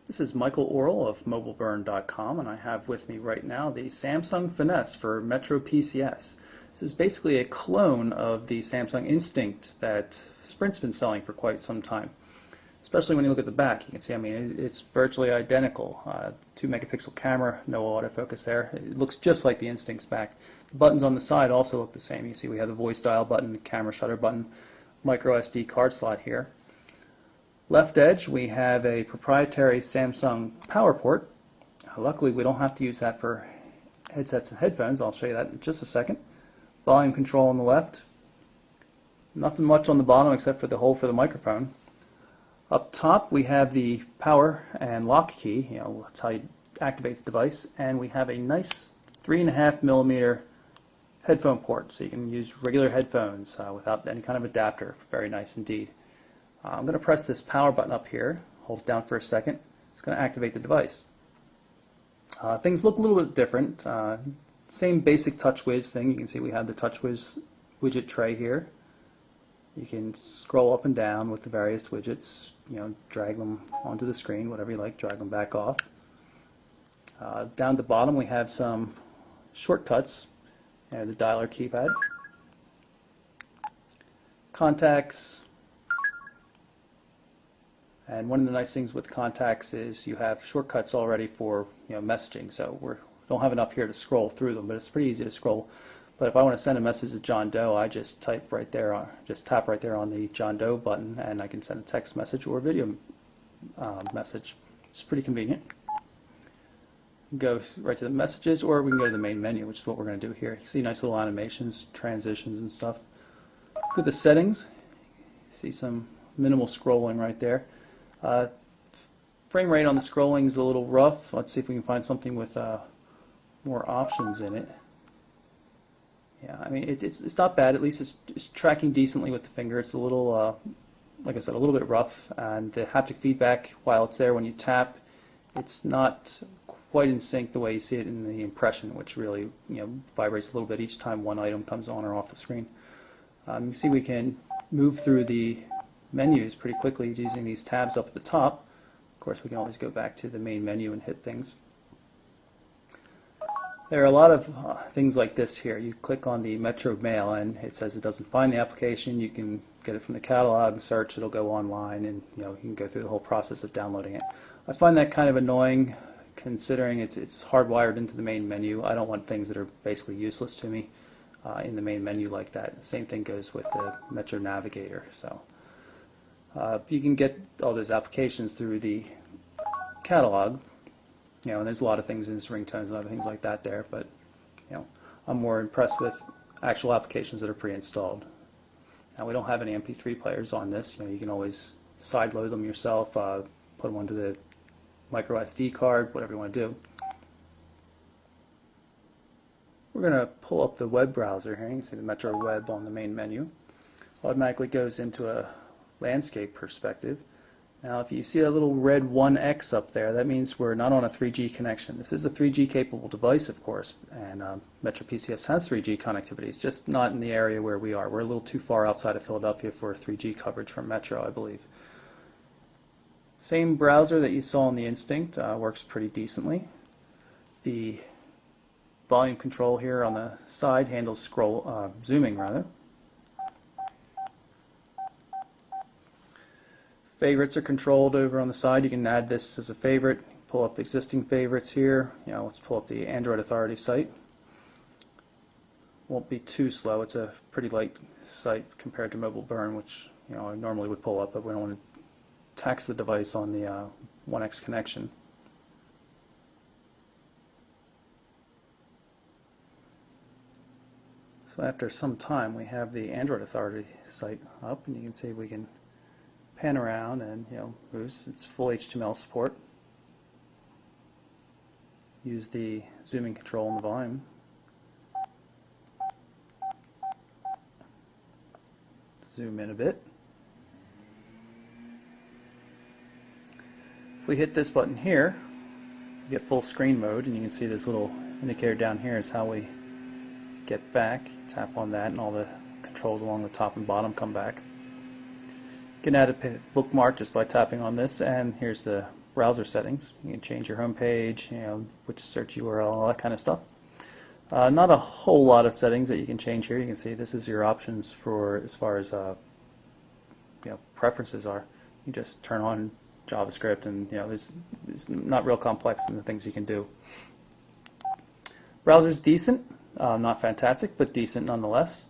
This is Michael Orrell of MobileBurn.com, and I have with me right now the Samsung Finesse for Metro PCS. This is basically a clone of the Samsung Instinct that Sprint's been selling for quite some time. Especially when you look at the back, you can see, it's virtually identical. 2 megapixel camera, no autofocus there. It looks just like the Instinct's back. The buttons on the side also look the same. You see we have the voice dial button, the camera shutter button, micro SD card slot here. Left edge, we have a proprietary Samsung power port. Luckily, we don't have to use that for headsets and headphones. I'll show you that in just a second. Volume control on the left. Nothing much on the bottom except for the hole for the microphone. Up top, we have the power and lock key. That's how you activate the device. And we have a nice 3.5mm headphone port, so you can use regular headphones without any kind of adapter. Very nice indeed. I'm going to press this power button up here, hold it down for a second. It's going to activate the device. Things look a little bit different. Same basic TouchWiz thing. You can see we have the TouchWiz widget tray here. You can scroll up and down with the various widgets, drag them onto the screen, whatever you like, drag them back off. Down at the bottom we have some shortcuts, the dialer keypad, contacts. And one of the nice things with contacts is you have shortcuts already for messaging. So we don't have enough here to scroll through them, but it's pretty easy to scroll. But if I want to send a message to John Doe, I just tap right there on the John Doe button, and I can send a text message or a video message. It's pretty convenient. Go right to the messages, or we can go to the main menu, which is what we're going to do here. You see nice little animations, transitions, and stuff. Look at the settings. You see some minimal scrolling right there. Frame rate on the scrolling is a little rough. Let's see if we can find something with more options in it. Yeah, it's not bad. At least it's tracking decently with the finger. It's a little, like I said, a little bit rough. And the haptic feedback, while it's there when you tap, it's not quite in sync the way you see it in the impression, which really vibrates a little bit each time one item comes on or off the screen. You see we can move through the menus pretty quickly using these tabs up at the top. Of course, we can always go back to the main menu and hit things. There are a lot of things like this here. You click on the Metro Mail and it says it doesn't find the application. You can get it from the catalog, search, it'll go online, and you can go through the whole process of downloading it. I find that kind of annoying considering it's hardwired into the main menu. I don't want things that are basically useless to me in the main menu like that. Same thing goes with the Metro Navigator. So you can get all those applications through the catalog, and there's a lot of things in this, ringtones and other things like that there, but I'm more impressed with actual applications that are pre-installed. Now, we don't have any MP3 players on this. You can always sideload them yourself, put them onto the micro SD card, whatever you want to do. We're going to pull up the web browser here. You can see the Metro Web on the main menu. Automatically goes into a landscape perspective. Now, if you see that little red 1X up there, that means we're not on a 3G connection. This is a 3G capable device, of course, and Metro PCS has 3G connectivity. It's just not in the area where we are. We're a little too far outside of Philadelphia for 3G coverage from Metro, I believe. Same browser that you saw on the Instinct works pretty decently. The volume control here on the side handles zooming rather. Favorites are controlled over on the side. You can add this as a favorite. Pull up existing favorites here. Let's pull up the Android Authority site. Won't be too slow. It's a pretty light site compared to Mobile Burn, which I normally would pull up, but we don't want to tax the device on the 1X connection. So after some time, we have the Android Authority site up, and you can see we can pan around and moves. It's full HTML support. Use the zooming control and the volume. Zoom in a bit. If we hit this button here, you get full screen mode, and you can see this little indicator down here is how we get back. Tap on that and all the controls along the top and bottom come back. You can add a bookmark just by tapping on this, and here's the browser settings. You can change your home page, which search URL, all that kind of stuff. Not a whole lot of settings that you can change here. You can see this is your options for as far as preferences are. You just turn on JavaScript, and it's not real complex in the things you can do. Browser's decent, not fantastic, but decent nonetheless.